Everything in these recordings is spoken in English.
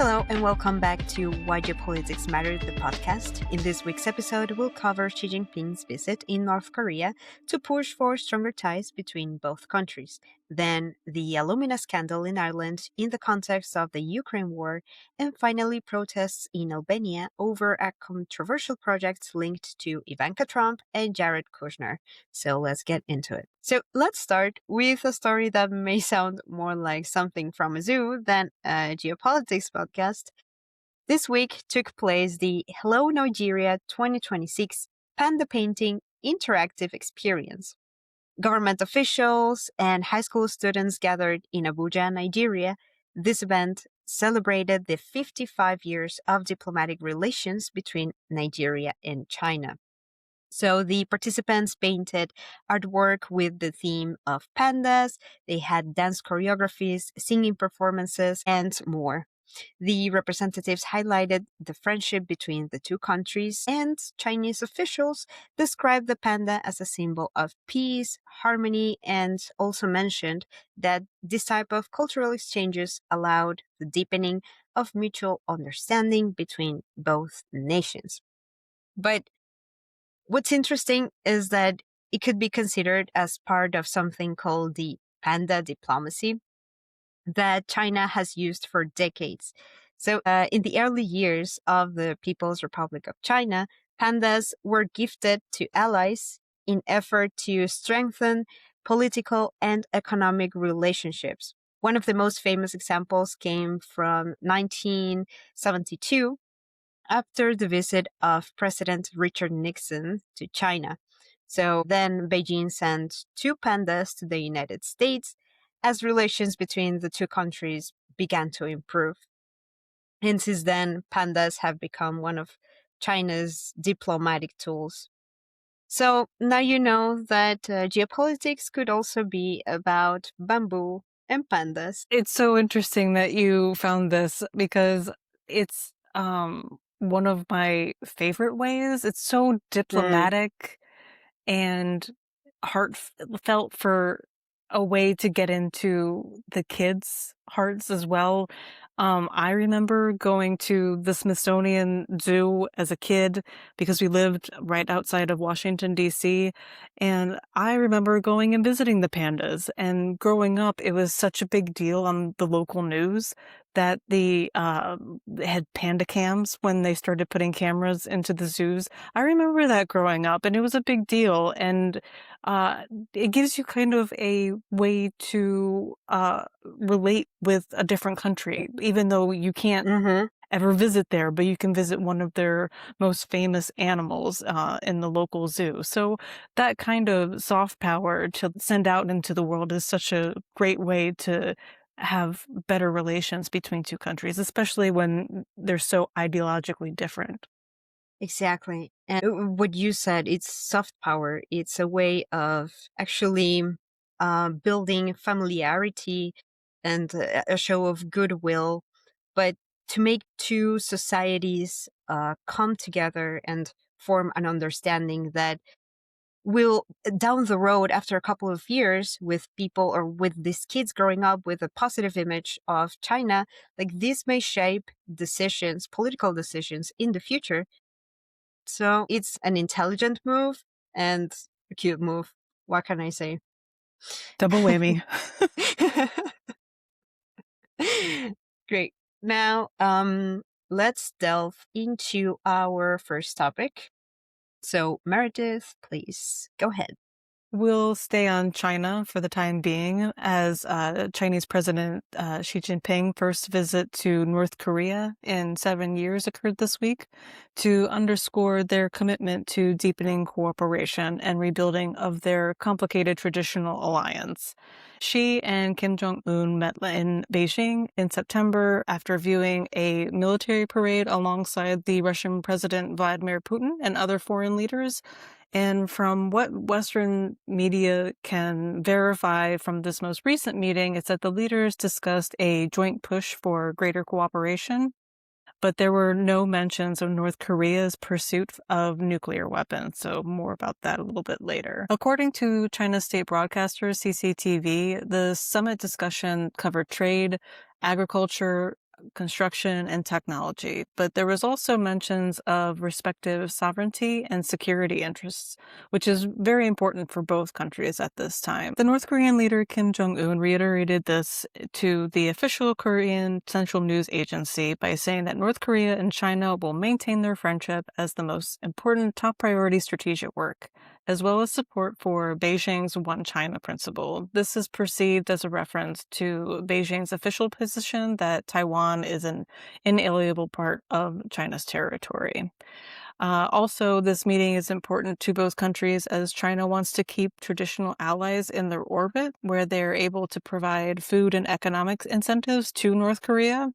Hello and welcome back to Why Geopolitics Matter, the podcast. In this week's episode, we'll cover Xi Jinping's visit in North Korea to push for stronger ties between both countries, then the alumina scandal in Ireland in the context of the Ukraine war, and finally protests in Albania over a controversial project linked to Ivanka Trump and Jared Kushner. So let's get into it. So let's start with a story that may sound more like something from a zoo than a geopolitics podcast. This week took place the Hello Nigeria 2026 Panda Painting Interactive Experience. Government officials and high school students gathered in Abuja, Nigeria. This event celebrated the 55 years of diplomatic relations between Nigeria and China. So the participants painted artwork with the theme of pandas. They had dance choreographies, singing performances, and more. The representatives highlighted the friendship between the two countries, and Chinese officials described the panda as a symbol of peace, harmony, and also mentioned that this type of cultural exchanges allowed the deepening of mutual understanding between both nations. But what's interesting is that it could be considered as part of something called the panda diplomacy that China has used for decades. So in the early years of the People's Republic of China, pandas were gifted to allies in effort to strengthen political and economic relationships. One of the most famous examples came from 1972, after the visit of President Richard Nixon to China. So then Beijing sent 2 pandas to the United States as relations between the two countries began to improve. And since then, pandas have become one of China's diplomatic tools. So now you know that geopolitics could also be about bamboo and pandas. It's so interesting that you found this because it's one of my favorite ways. It's so diplomatic and heartfelt for a way to get into the kids' hearts as well. I remember going to the Smithsonian Zoo as a kid because we lived right outside of Washington, D.C. And I remember going and visiting the pandas. And growing up, it was such a big deal on the local news that they had panda cams when they started putting cameras into the zoos. I remember that growing up, and it was a big deal. And it gives you kind of a way to relate with a different country, even though you can't ever visit there, but you can visit one of their most famous animals in the local zoo. So that kind of soft power to send out into the world is such a great way to have better relations between two countries, especially when they're so ideologically different. Exactly. And what you said, it's soft power. It's a way of actually building familiarity and a show of goodwill, but to make two societies come together and form an understanding that will down the road after a couple of years with people or with these kids growing up with a positive image of China, like this may shape decisions, political decisions in the future. So it's an intelligent move and a cute move. What can I say? Double whammy. Great. Now, let's delve into our first topic. So, Meredith, please go ahead. We'll stay on China for the time being as Chinese President Xi Jinping first visit to North Korea in 7 years occurred this week to underscore their commitment to deepening cooperation and rebuilding of their complicated traditional alliance. Xi and Kim Jong-un met in Beijing in September after viewing a military parade alongside the Russian President Vladimir Putin and other foreign leaders. And from what Western media can verify from this most recent meeting, it's that the leaders discussed a joint push for greater cooperation, but there were no mentions of North Korea's pursuit of nuclear weapons. So more about that a little bit later. According to China's state broadcaster, CCTV, the summit discussion covered trade, agriculture, construction, and technology, but there was also mentions of respective sovereignty and security interests, which is very important for both countries at this time. The North Korean leader Kim Jong-un reiterated this to the official Korean Central News Agency by saying that North Korea and China will maintain their friendship as the most important top priority strategic work, as well as support for Beijing's One China principle. This is perceived as a reference to Beijing's official position that Taiwan is an inalienable part of China's territory. Also, this meeting is important to both countries as China wants to keep traditional allies in their orbit, where they're able to provide food and economic incentives to North Korea,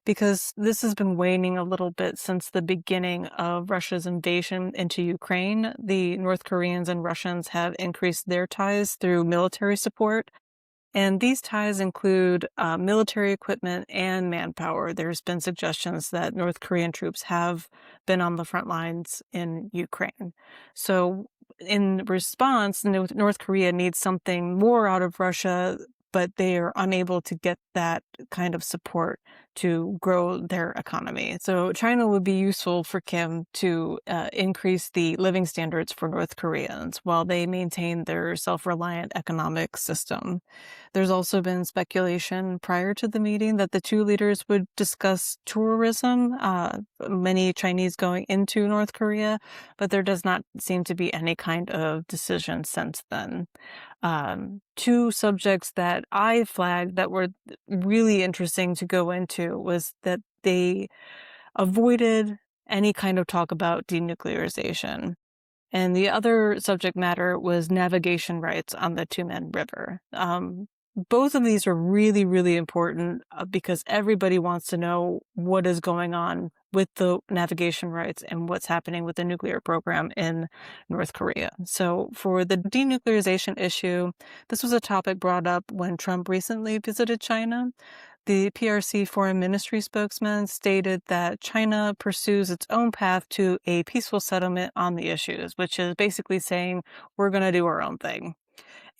because this has been waning a little bit since the beginning of Russia's invasion into Ukraine. The North Koreans and Russians have increased their ties through military support. And these ties include military equipment and manpower. There's been suggestions that North Korean troops have been on the front lines in Ukraine. So, in response, North Korea needs something more out of Russia, but they are unable to get that kind of support to grow their economy. So, China would be useful for Kim to increase the living standards for North Koreans while they maintain their self-reliant economic system. There's also been speculation prior to the meeting that the two leaders would discuss tourism, many Chinese going into North Korea, but there does not seem to be any kind of decision since then. Two subjects that I flagged that were really interesting to go into was that they avoided any kind of talk about denuclearization. And the other subject matter was navigation rights on the Tumen River. Both of these are really, really important because everybody wants to know what is going on with the navigation rights and what's happening with the nuclear program in North Korea. So for the denuclearization issue, this was a topic brought up when Trump recently visited China. The PRC Foreign Ministry spokesman stated that China pursues its own path to a peaceful settlement on the issues, which is basically saying we're going to do our own thing.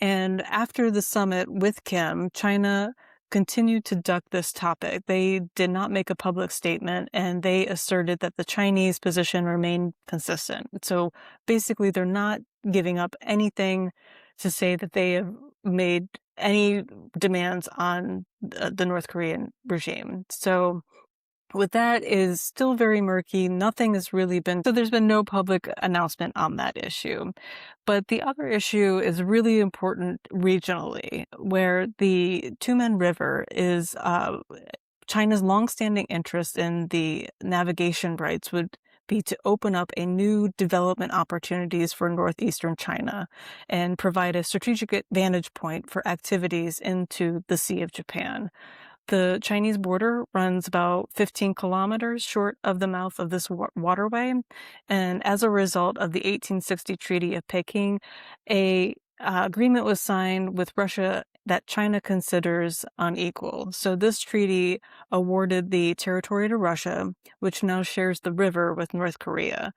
And after the summit with Kim, China continued to duck this topic. They did not make a public statement, and they asserted that the Chinese position remained consistent. So basically, they're not giving up anything to say that they have made any demands on the North Korean regime. So with that is still very murky. Nothing has really been, so there's been no public announcement on that issue. But the other issue is really important regionally, where the Tumen River is China's longstanding interest in the navigation rights would be to open up a new development opportunities for northeastern China and provide a strategic vantage point for activities into the Sea of Japan. The Chinese border runs about 15 kilometers short of the mouth of this waterway, and as a result of the 1860 Treaty of Peking, a agreement was signed with Russia that China considers unequal. So this treaty awarded the territory to Russia, which now shares the river with North Korea.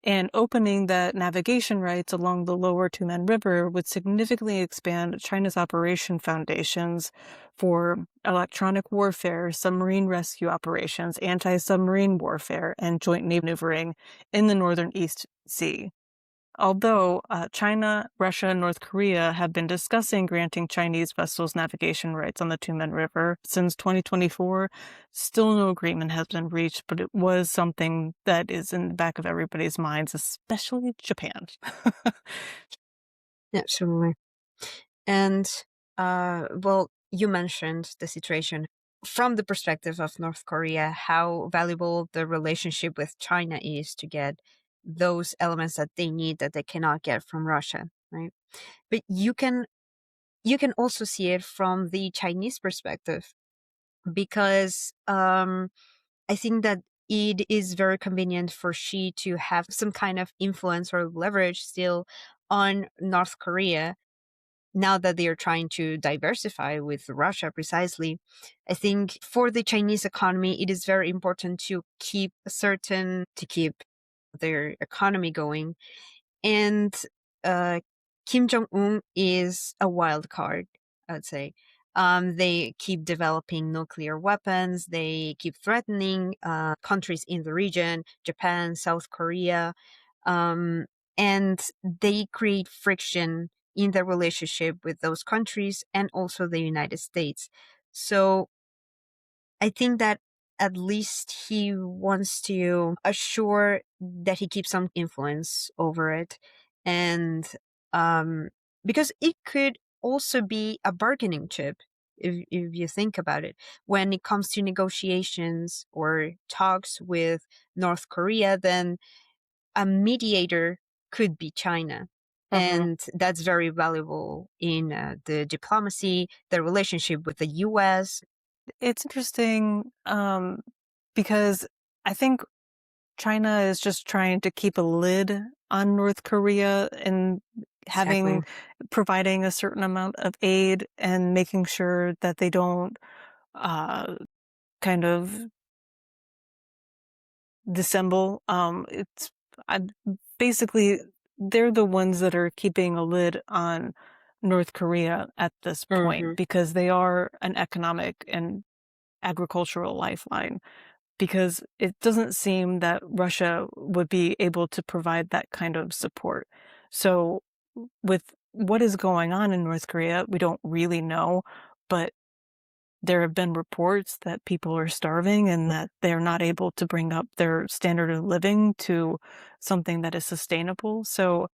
And opening the navigation rights along the lower Tumen River would significantly expand China's operation foundations for electronic warfare, submarine rescue operations, anti-submarine warfare, and joint maneuvering in the northern East Sea. Although China, Russia, and North Korea have been discussing granting Chinese vessels navigation rights on the Tumen River since 2024, still no agreement has been reached, but it was something that is in the back of everybody's minds, especially Japan. Absolutely. And, well, you mentioned the situation from the perspective of North Korea, how valuable the relationship with China is to get those elements that they need that they cannot get from Russia, right? But you can also see it from the Chinese perspective because I think that it is very convenient for Xi to have some kind of influence or leverage still on North Korea now that they are trying to diversify with Russia precisely. I think for the Chinese economy, it is very important to keep their economy going. And Kim Jong-un is a wild card, I would say. They keep developing nuclear weapons. They keep threatening countries in the region, Japan, South Korea, um, and they create friction in their relationship with those countries and also the United States. So I think that at least he wants to assure that he keeps some influence over it. And um, because it could also be a bargaining chip, if you think about it. When it comes to negotiations or talks with North Korea, then a mediator could be China. Mm-hmm. And that's very valuable in the diplomacy, the relationship with the US. It's interesting because I think China is just trying to keep a lid on North Korea and Exactly. providing a certain amount of aid and making sure that they don't uh, kind of dissemble. I, basically they're the ones that are keeping a lid on North Korea at this point Hmm. because they are an economic and agricultural lifeline. Because it doesn't seem that Russia would be able to provide that kind of support. So, with what is going on in North Korea, we don't really know, but there have been reports that people are starving and that they're not able to bring up their standard of living to something that is sustainable. So,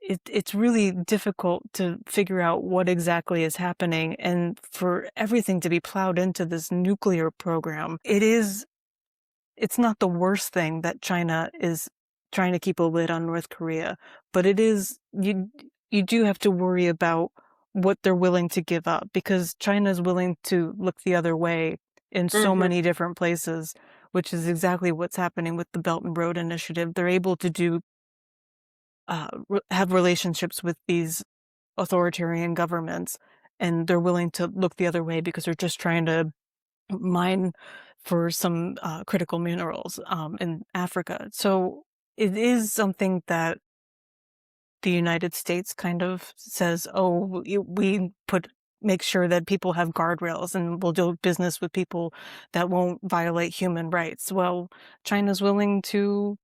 it's really difficult to figure out what exactly is happening. And for everything to be plowed into this nuclear program, it's not the worst thing that China is trying to keep a lid on North Korea, but it is you do have to worry about what they're willing to give up because China is willing to look the other way in so Hmm. many different places, which is exactly what's happening with the Belt and Road Initiative. They're able to have relationships with these authoritarian governments, and they're willing to look the other way because they're just trying to mine for some critical minerals in Africa. So it is something that the United States kind of says, "Oh, we make sure that people have guardrails and we'll do business with people that won't violate human rights." Well, China's willing to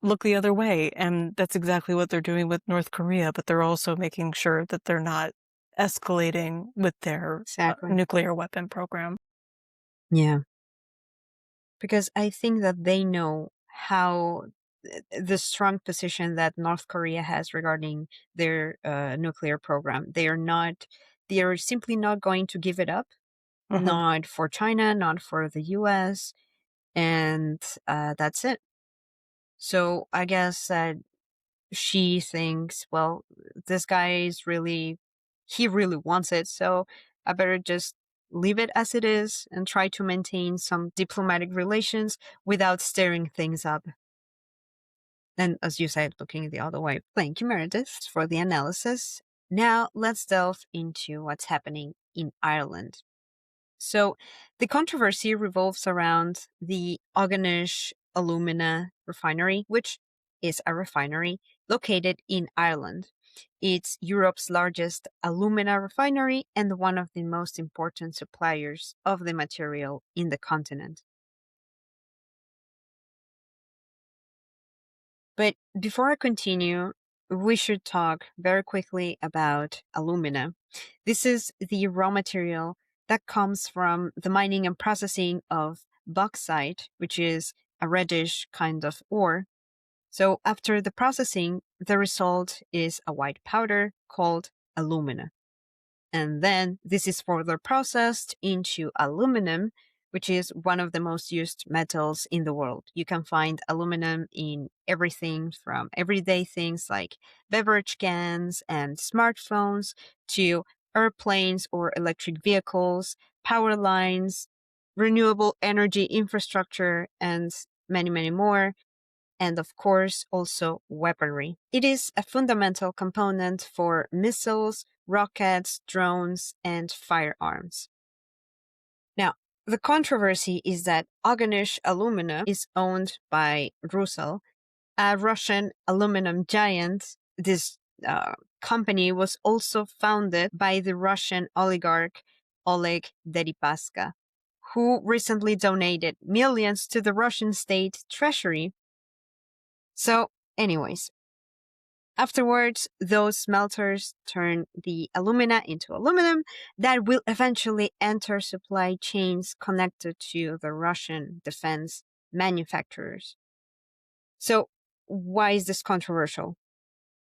look the other way, and that's exactly what they're doing with North Korea. But they're also making sure that they're not escalating with their Exactly. nuclear weapon program. Yeah. Because I think that they know how the strong position that North Korea has regarding their nuclear program. They are simply not going to give it up, Hmm. not for China, not for the US, and that's it. So I guess she thinks, well, this guy he really wants it, so I better just leave it as it is and try to maintain some diplomatic relations without stirring things up. And as you said, looking the other way. Thank you, Meredith, for the analysis. Now let's delve into what's happening in Ireland. So the controversy revolves around the Oganish alumina refinery, which is a refinery located in Ireland. It's Europe's largest alumina refinery and one of the most important suppliers of the material in the continent. But before I continue, we should talk very quickly about alumina. This is the raw material that comes from the mining and processing of bauxite, which is a reddish kind of ore. So after the processing, the result is a white powder called alumina. And then this is further processed into aluminum, which is one of the most used metals in the world. You can find aluminum in everything from everyday things like beverage cans and smartphones to airplanes or electric vehicles, power lines, renewable energy infrastructure, and many, many more, and of course also weaponry. It is a fundamental component for missiles, rockets, drones, and firearms. Now, the controversy is that Oganish Alumina is owned by Rusal, a Russian aluminum giant. This company was also founded by the Russian oligarch Oleg Deripaska, who recently donated millions to the Russian state treasury. So, anyways, afterwards, those smelters turn the alumina into aluminum that will eventually enter supply chains connected to the Russian defense manufacturers. So, why is this controversial?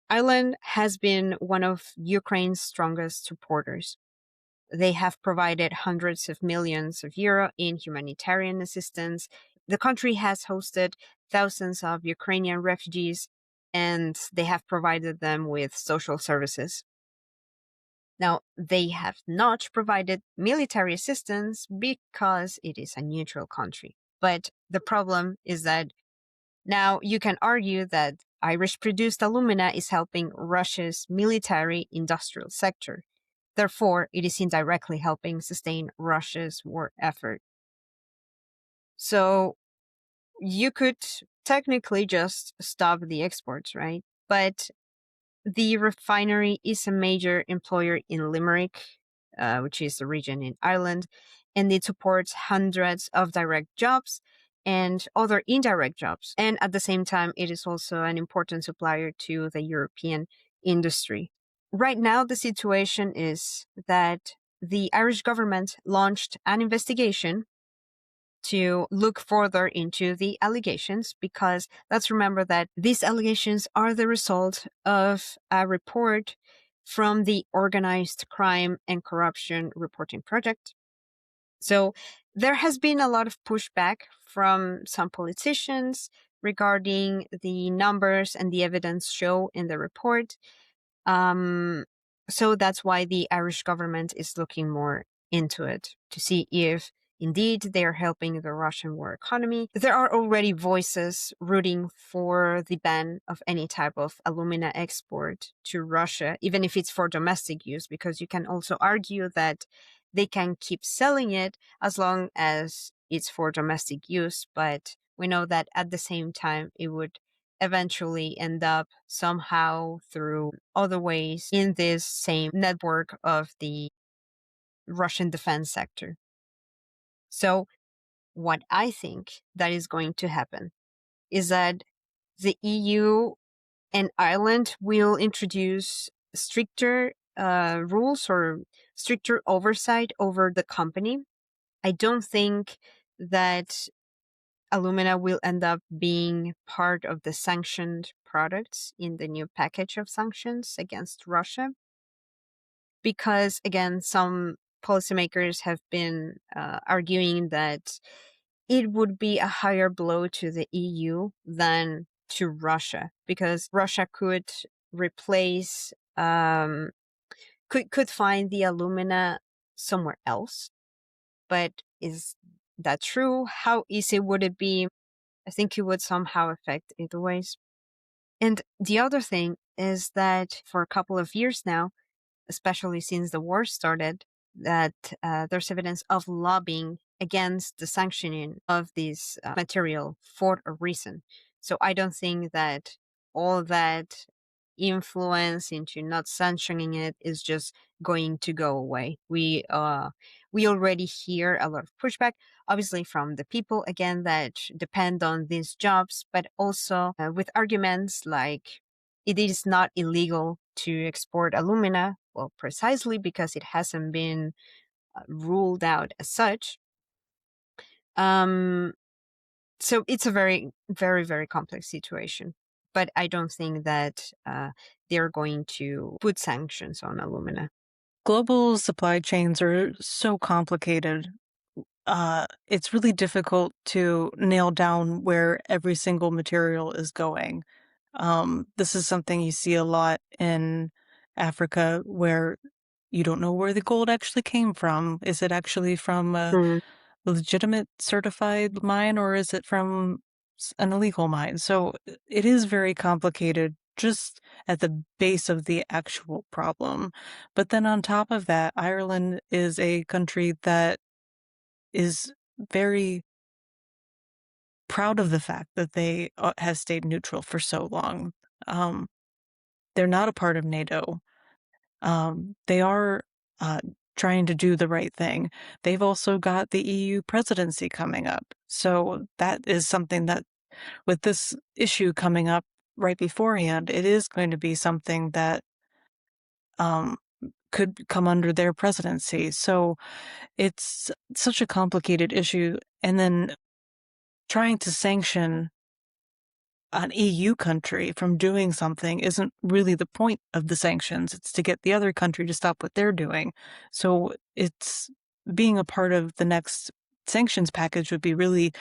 Ireland has been one of Ukraine's strongest supporters. They have provided hundreds of millions of euro in humanitarian assistance. The country has hosted thousands of Ukrainian refugees, and they have provided them with social services. Now, they have not provided military assistance because it is a neutral country. But the problem is that now you can argue that Irish produced alumina is helping Russia's military industrial sector. Therefore, it is indirectly helping sustain Russia's war effort. So you could technically just stop the exports, right? But the refinery is a major employer in Limerick, which is a region in Ireland, and it supports hundreds of direct jobs and other indirect jobs. And at the same time, it is also an important supplier to the European industry. Right now, the situation is that the Irish government launched an investigation to look further into the allegations, because let's remember that these allegations are the result of a report from the Organized Crime and Corruption Reporting Project. So there has been a lot of pushback from some politicians regarding the numbers and the evidence shown in the report. So that's why the Irish government is looking more into it to see if indeed they are helping the Russian war economy. There are already voices rooting for the ban of any type of alumina export to Russia, even if it's for domestic use, because you can also argue that they can keep selling it as long as it's for domestic use. But we know that at the same time, it would eventually end up somehow through other ways in this same network of the Russian defense sector. So what I think that is going to happen is that the EU and Ireland will introduce stricter rules or stricter oversight over the company. I don't think that alumina will end up being part of the sanctioned products in the new package of sanctions against Russia. Because, again, some policymakers have been arguing that it would be a higher blow to the EU than to Russia, because Russia could replace, could find the alumina somewhere else. But is that true? How easy would it be? I think it would somehow affect either ways. And the other thing is that for a couple of years now, especially since the war started, that there's evidence of lobbying against the sanctioning of this material for a reason. So I don't think that all that influence into not sanctioning it is just going to go away. We already hear a lot of pushback, obviously from the people, again, that depend on these jobs, but also with arguments like it is not illegal to export alumina, well, precisely because it hasn't been ruled out as such. So it's a very, very, very complex situation. But I don't think that they're going to put sanctions on alumina. Global supply chains are so complicated. It's really difficult to nail down where every single material is going. This is something you see a lot in Africa, where you don't know where the gold actually came from. Is it actually from a Mm. legitimate certified mine, or is it from an illegal mine? So it is very complicated just at the base of the actual problem. But then on top of that, Ireland is a country that is very proud of the fact that they has stayed neutral for so long. Um, they're not a part of NATO. They are uh, trying to do the right thing. They've also got the EU presidency coming up. So that is something that, with this issue coming up right beforehand, it is going to be something that um, could come under their presidency. So it's such a complicated issue. And then trying to sanction an EU country from doing something isn't really the point of the sanctions. It's to get the other country to stop what they're doing. So it's being a part of the next sanctions package would be really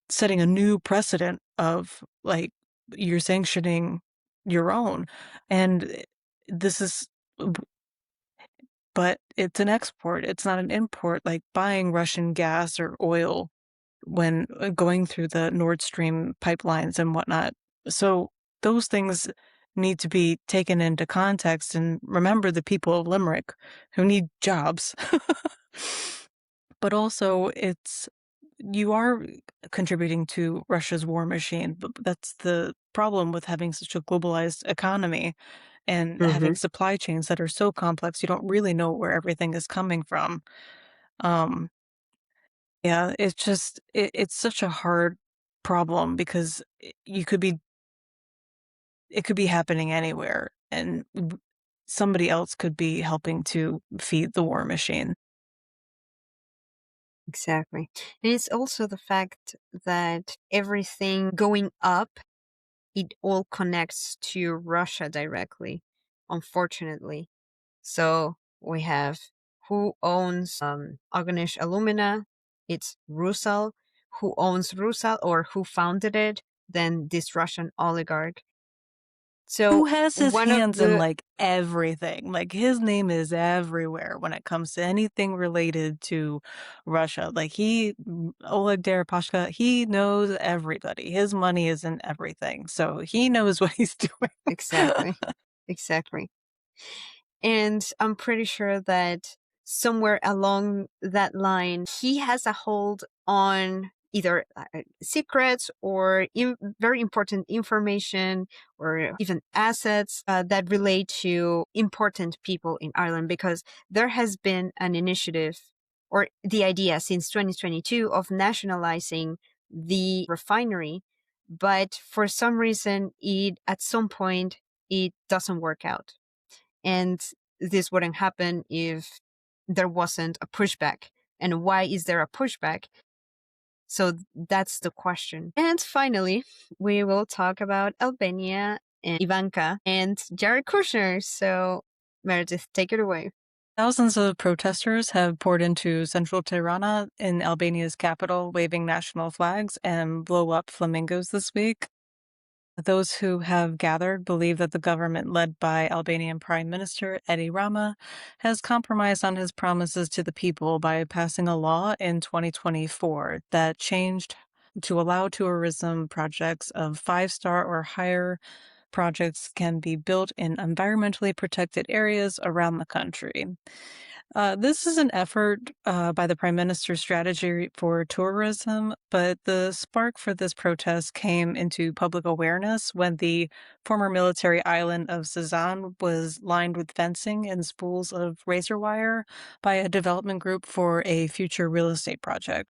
setting a new precedent of like you're sanctioning your own. And this is, but it's an export, it's not an import, like buying Russian gas or oil when going through the Nord Stream pipelines and whatnot. So those things need to be taken into context and remember the people of Limerick who need jobs. But also it's you are contributing to Russia's war machine. But that's the problem with having such a globalized economy and having Hmm. supply chains that are so complex, you don't really know where everything is coming from. Um, Yeah, it's just it's such a hard problem because it could be happening anywhere, and somebody else could be helping to feed the war machine. Exactly. And it's also the fact that everything going up, it all connects to Russia directly, unfortunately. So we have who owns Organish Alumina, it's Rusal. Who owns Rusal or who founded it? Then this Russian oligarch. Who So has his one of hands in, the like, everything? Like, his name is everywhere when it comes to anything related to Russia. Like, Oleg Deripaska, he knows everybody. His money is in everything, so he knows what he's doing. exactly, exactly. And I'm pretty sure that somewhere along that line, he has a hold on either secrets or very important information or even assets that relate to important people in Ireland, because there has been an initiative or the idea since 2022 of nationalizing the refinery. But for some reason, at some point, it doesn't work out. And this wouldn't happen if there wasn't a pushback. And why is there a pushback? So that's the question. And finally, we will talk about Albania and Ivanka and Jared Kushner. So, Meredith, take it away. Thousands of protesters have poured into central Tirana in Albania's capital, waving national flags and blow up flamingos this week. Those who have gathered believe that the government led by Albanian Prime Minister Edi Rama has compromised on his promises to the people by passing a law in 2024 that changed to allow tourism projects of five-star or higher projects can be built in environmentally protected areas around the country. This is an effort by the Prime Minister's strategy for tourism, but the spark for this protest came into public awareness when the former military island of Sazan was lined with fencing and spools of razor wire by a development group for a future real estate project.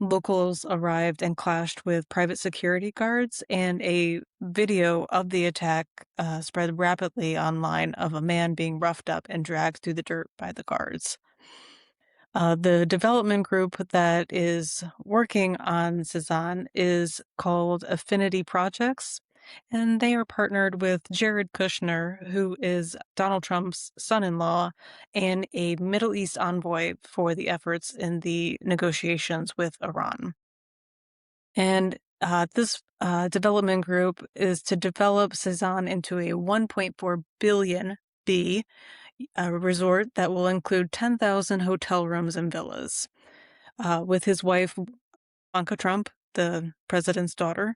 Locals arrived and clashed with private security guards, and a video of the attack spread rapidly online of a man being roughed up and dragged through the dirt by the guards. The development group that is working on Cezanne is called Affinity Projects, and they are partnered with Jared Kushner, who is Donald Trump's son in law and a Middle East envoy for the efforts in the negotiations with Iran. And this development group is to develop Cezanne into a 1.4 billion B resort that will include 10,000 hotel rooms and villas. With his wife, Ivanka Trump, the president's daughter.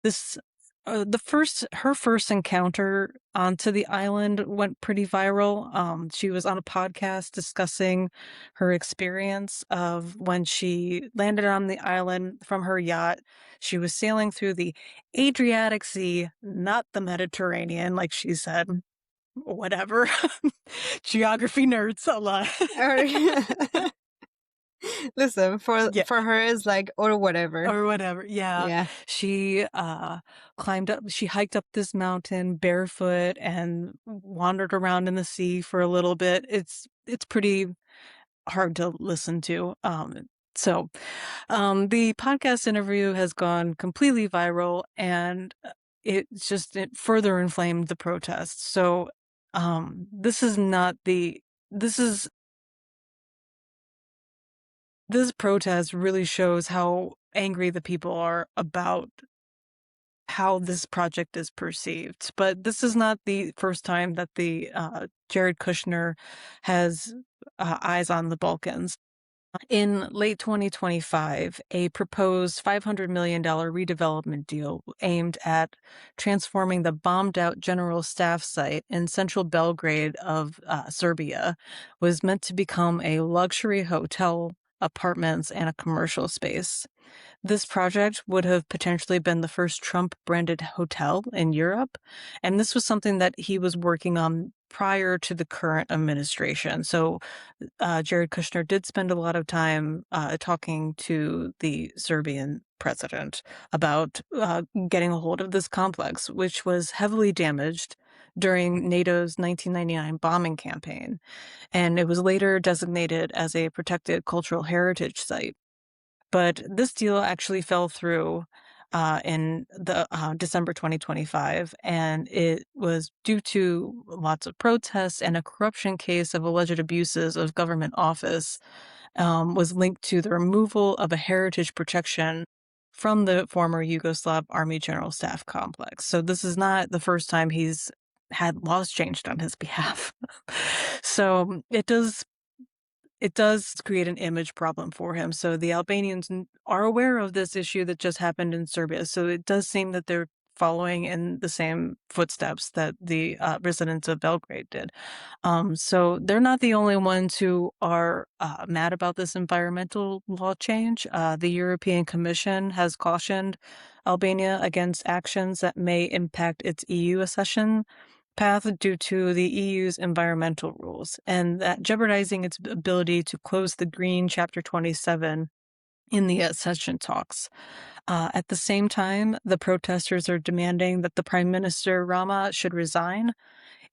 This her first encounter onto the island went pretty viral. She was on a podcast discussing her experience of when she landed on the island from her yacht. She was sailing through the Adriatic Sea, not the Mediterranean, like she said. Whatever. Geography nerds a lot. Listen, Yeah. for her it's like or whatever. Or whatever. Yeah. Yeah. She she hiked up this mountain barefoot and wandered around in the sea for a little bit. It's pretty hard to listen to. The podcast interview has gone completely viral, and it further inflamed the protests. So this is not the this is this protest really shows how angry the people are about how this project is perceived. But this is not the first time that the Jared Kushner has eyes on the Balkans. In late 2025, a proposed $500 million redevelopment deal aimed at transforming the bombed-out General Staff site in central Belgrade of Serbia was meant to become a luxury hotel, apartments, and a commercial space. This project would have potentially been the first Trump-branded hotel in Europe, and this was something that he was working on prior to the current administration. So Jared Kushner did spend a lot of time talking to the Serbian president about getting a hold of this complex, which was heavily damaged during NATO's 1999 bombing campaign, and it was later designated as a protected cultural heritage site. But this deal actually fell through in the December 2025, and it was due to lots of protests and a corruption case of alleged abuses of government office was linked to the removal of a heritage protection from the former Yugoslav Army General Staff complex. So this is not the first time he's had laws changed on his behalf. So it does create an image problem for him. So the Albanians are aware of this issue that just happened in Serbia. So it does seem that they're following in the same footsteps that the residents of Belgrade did. So they're not the only ones who are mad about this environmental law change. The European Commission has cautioned Albania against actions that may impact its EU accession path due to the EU's environmental rules, and that jeopardizing its ability to close the Green Chapter 27 in the accession talks. At the same time, the protesters are demanding that the Prime Minister Rama should resign.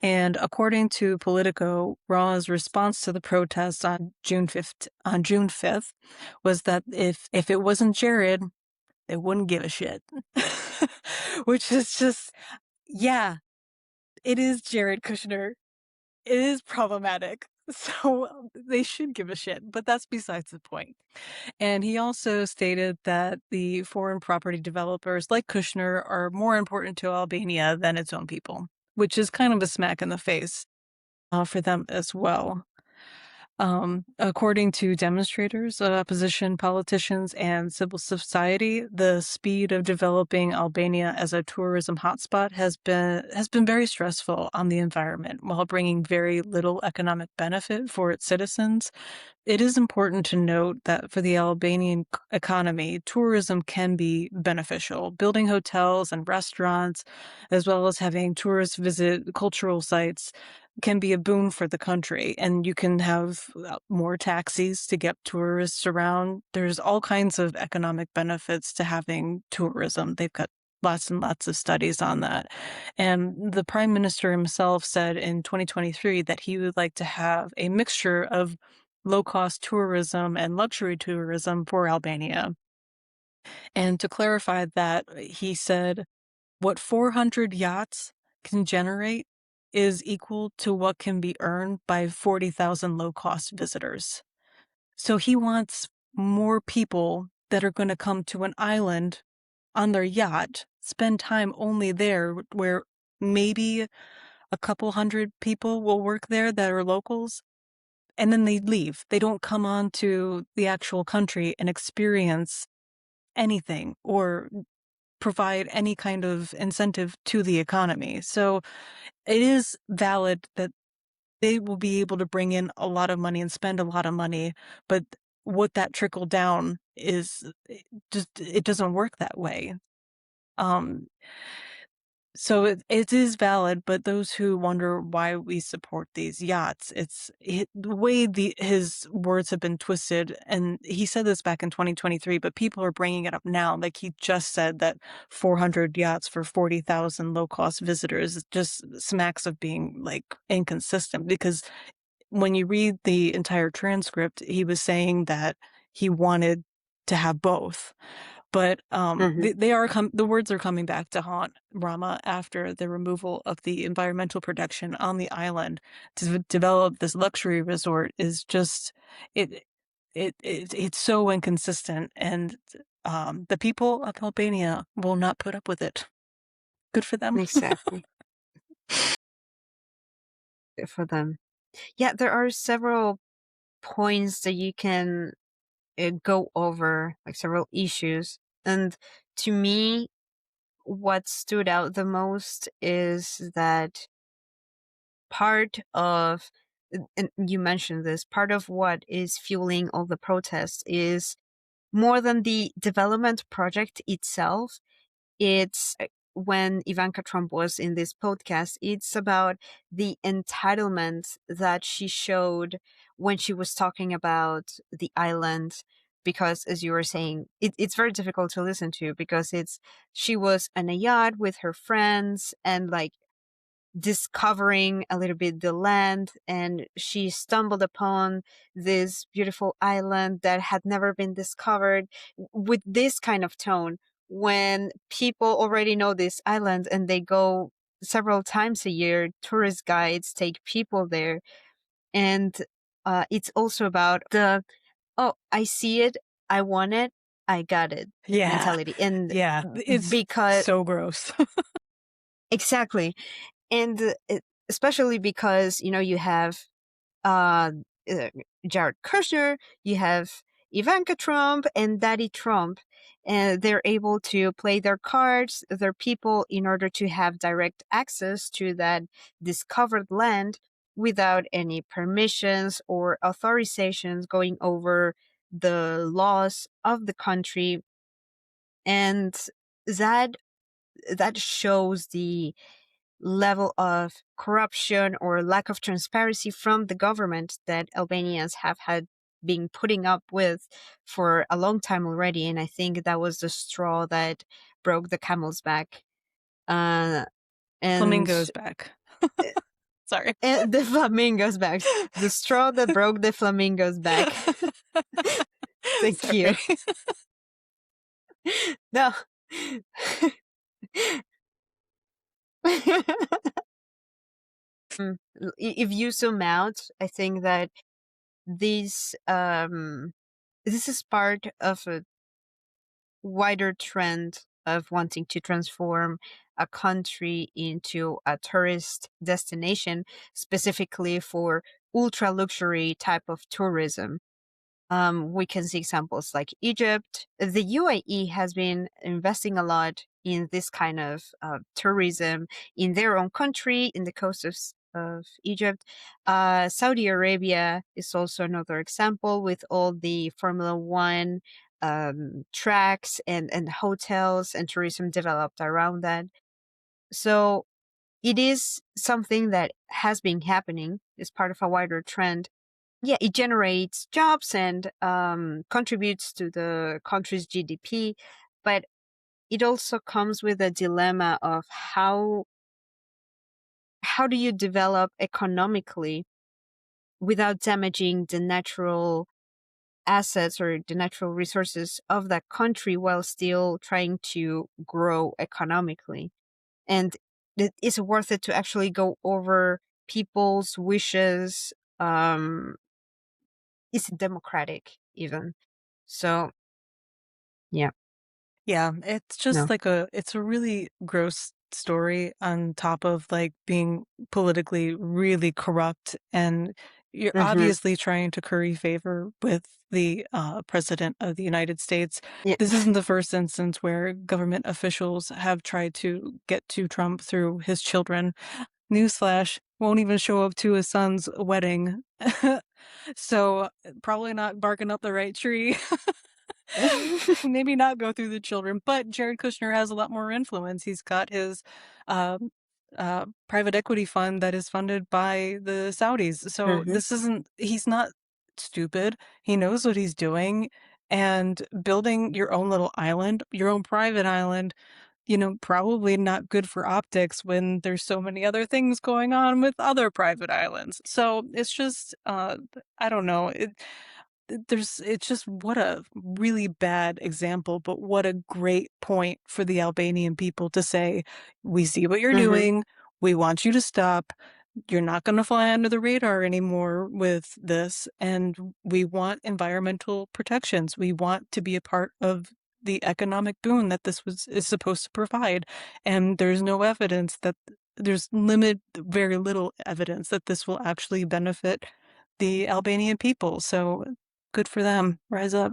And according to Politico, Rama's response to the protests on June 5th was that if it wasn't Jared, they wouldn't give a shit. Which is just, yeah, it is Jared Kushner. It is problematic. So they should give a shit, but that's besides the point. And he also stated that the foreign property developers like Kushner are more important to Albania than its own people, which is kind of a smack in the face for them as well. According to demonstrators, opposition politicians, and civil society, the speed of developing Albania as a tourism hotspot has been very stressful on the environment while bringing very little economic benefit for its citizens. It is important to note that for the Albanian economy, tourism can be beneficial. Building hotels and restaurants, as well as having tourists visit cultural sites, can be a boon for the country. And you can have more taxis to get tourists around. There's all kinds of economic benefits to having tourism. They've got lots and lots of studies on that. And the prime minister himself said in 2023 that he would like to have a mixture of low-cost tourism and luxury tourism for Albania. And to clarify that, he said, what 400 yachts can generate is equal to what can be earned by 40,000 low-cost visitors. So he wants more people that are going to come to an island on their yacht, spend time only there, where maybe a couple hundred people will work there that are locals, and then they leave. They don't come on to the actual country and experience anything or provide any kind of incentive to the economy. So it is valid that they will be able to bring in a lot of money and spend a lot of money, but what that trickle down is, it doesn't work that way. Um, so it is valid, but those who wonder why we support these yachts, the way his words have been twisted, and he said this back in 2023, but people are bringing it up now. Like he just said that 400 yachts for 40,000 low-cost visitors just smacks of being like inconsistent, because when you read the entire transcript, he was saying that he wanted to have both. But Hmm. the words are coming back to haunt Rama after the removal of the environmental protection on the island. To develop this luxury resort is just it it's so inconsistent, and the people of Albania will not put up with it. Good for them. Exactly. Good for them. Yeah, there are several points that you can go over, like several issues. And to me, what stood out the most is that part of, and you mentioned this, part of what is fueling all the protests is more than the development project itself. It's when Ivanka Trump was in this podcast, it's about the entitlement that she showed when she was talking about the island. Because, as you were saying, it's very difficult to listen to because she was on a yacht with her friends and like discovering a little bit the land, and she stumbled upon this beautiful island that had never been discovered with this kind of tone, when people already know this island and they go several times a year. Tourist guides take people there, and it's also about the, oh, I see it, I want it, I got it Yeah, mentality. And yeah, it's because so gross. exactly. And especially because, you have uh, uh, Jared Kushner, you have Ivanka Trump and Daddy Trump, and they're able to play their cards, their people, in order to have direct access to that discovered land without any permissions or authorizations going over the laws of the country. And that that shows the level of corruption or lack of transparency from the government that Albanians have had been putting up with for a long time already. And I think that was the straw that broke the camel's back. Uh, and, Flamingo's back. Sorry. and the flamingos back. The straw that broke the flamingos back. Thank you. Sorry. No. If you zoom out, I think that this this is part of a wider trend of wanting to transform a country into a tourist destination, specifically for ultra luxury type of tourism. We can see examples like Egypt. The UAE has been investing a lot in this kind of tourism in their own country, in the coast of Egypt. Saudi Arabia is also another example with all the Formula One tracks and hotels and tourism developed around that. So it is something that has been happening. It's part of a wider trend. Yeah, it generates jobs and contributes to the country's GDP, but it also comes with a dilemma of how do you develop economically without damaging the natural assets or the natural resources of that country while still trying to grow economically. And is it worth it to actually go over people's wishes? Is it democratic even? So yeah, Yeah, it's just no. like it's a really gross story on top of like being politically really corrupt, and you're Mm-hmm. obviously trying to curry favor with the president of the United States. Yeah. This isn't the first instance where government officials have tried to get to Trump through his children. Newsflash, won't even show up to his son's wedding. So probably not barking up the right tree. Maybe not go through the children, but Jared Kushner has a lot more influence. He's got his um, private equity fund that is funded by the Saudis. So Mm-hmm. he's not stupid. He knows what he's doing. And building your own little island, your own private island, probably not good for optics when there's so many other things going on with other private islands. So it's just, I don't know. It's just what a really bad example, but what a great point for the Albanian people to say, we see what you're Mm-hmm. doing. We want you to stop. You're not going to fly under the radar anymore with this. And we want environmental protections. We want to be a part of the economic boon that is supposed to provide. And there's no evidence that very little evidence that this will actually benefit the Albanian people. So good for them. Rise up.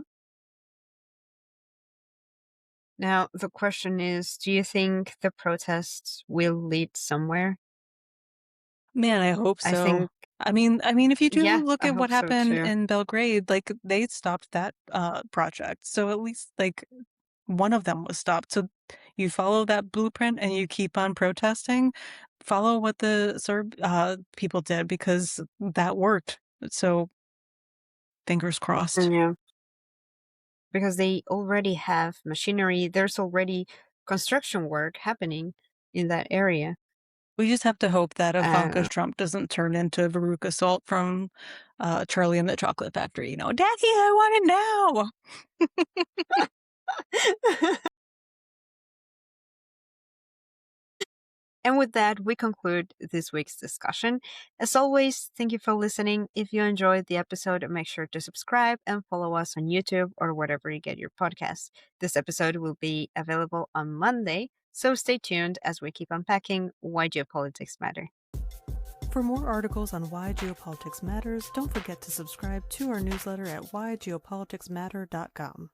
Now, the question is, do you think the protests will lead somewhere? Man, I hope I so. think, I mean, if you do yeah, look I at what hope so happened too. in Belgrade, like they stopped that project. So at least like one of them was stopped. So you follow that blueprint and you keep on protesting. Follow what the Serb people did because that worked. So fingers crossed. Yeah, because they already have machinery. There's already construction work happening in that area. We just have to hope that Ivanka Uh, Trump doesn't turn into Veruca Salt from Charlie and the Chocolate Factory. Daddy, I want it now. And with that, we conclude this week's discussion. As always, thank you for listening. If you enjoyed the episode, make sure to subscribe and follow us on YouTube or wherever you get your podcasts. This episode will be available on Monday, so stay tuned as we keep unpacking why geopolitics matter. For more articles on why geopolitics matters, don't forget to subscribe to our newsletter at whygeopoliticsmatter.com.